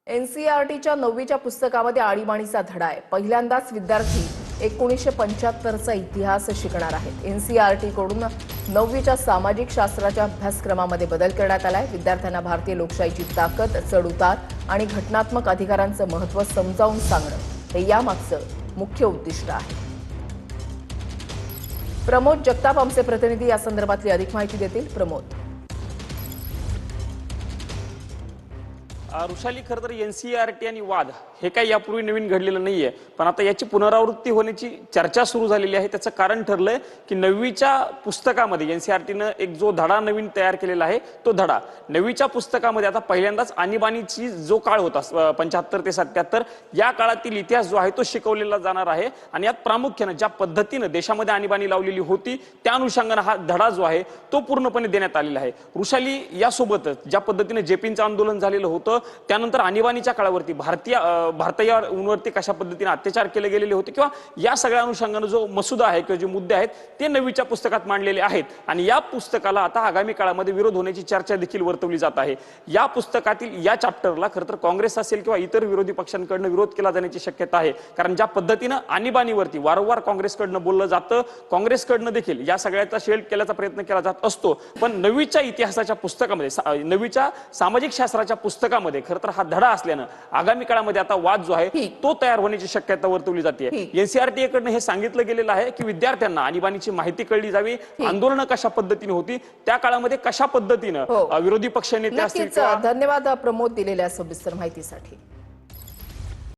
एनसीईआरटीच्या 9वीच्या पुस्तकामध्ये आणीबाणीचा धडा आहे। पहिल्यांदाच विद्यार्थी 1975चा इतिहास शिकणार आहेत। एनसीईआरटी कडून 9वीच्या सामाजिक शास्त्राच्या अभ्यासक्रमामध्ये बदल करण्यात आलाय। विद्यार्थ्यांना भारतीय लोकशाहीची ताकद, चढउतार आणि घटनात्मक अधिकारांचं महत्त्व समजावून सांगणं हे यामागचं मुख्य उद्दिष्ट आहे। प्रमोद जगताप आमचे प्रतिनिधी या संदर्भातली अधिक माहिती देतील। प्रमोद। ऋषाली, खरं तर एनसीईआरटी आणि वाद हे काही यापूर्वी नवीन घडलेलं नाहीये, पण आता याची पुनरावृत्ती होण्याची चर्चा सुरू झालेली आहे। त्याचं कारण ठरलंय की 9वीच्या पुस्तकामध्ये एनसीईआरटीनं एक जो धडा नवीन तयार केलेला आहे, तो धडा 9वीच्या पुस्तकामध्ये आता पहिल्यांदाच आणीबाणीची जो काळ होता 75 ते 77 या काळातील इतिहास जो आहे तो शिकवलेला जाणार आहे। आणि यात प्रामुख्याने ज्या पद्धतीने देशामध्ये आणीबाणी लावलेली होती त्या अनुषंगाने हा धडा जो आहे तो पूर्णपणे देण्यात आलेला आहे। ऋषाली, यासोबतच ज्या पद्धतीने जेपींचं आंदोलन झालेलं होतं, त्यानंतर आणीबाणीच्या काळावरती भारतीयांवरती कशा पद्धतीने अत्याचार केले गेलेले होते किंवा या सगळ्या अनुषंगाने जो मसुदा आहे किंवा जे मुद्दे आहेत ते 9वीच्या पुस्तकात मांडलेले आहेत। आणि या पुस्तकाला आता आगामी काळामध्ये विरोध होण्याची चर्चा देखील वर्तवली जात आहे। या पुस्तकातील या चॅप्टरला खरं तर काँग्रेस असेल किंवा इतर विरोधी पक्षांकडून विरोध केला जाण्याची शक्यता आहे, कारण ज्या पद्धतीने आणीबाणीवरती वारंवार काँग्रेसकडून बोललं जातं, काँग्रेसकडून देखील या सगळ्याचा शेल्ड केल्याचा प्रयत्न केला जात असतो। पण 9वीच्या इतिहासाच्या पुस्तकामध्ये 9वीच्या सामाजिक शास्त्राच्या पुस्तकामध्ये खरं तर हा धडा असल्यानं आगामी काळामध्ये आता वाद जो आहे तो तयार होण्याची शक्यता वर्तवली जाते। एनसीईआरटी कडून हे सांगितलं गेलेलं आहे की विद्यार्थ्यांना आणीबाणीची माहिती कळली जावी, आंदोलन कशा पद्धतीने होती, त्या काळामध्ये कशा पद्धतीने विरोधी पक्षनेते असतील। धन्यवाद प्रमोद दिलेल्या सविस्तर माहितीसाठी।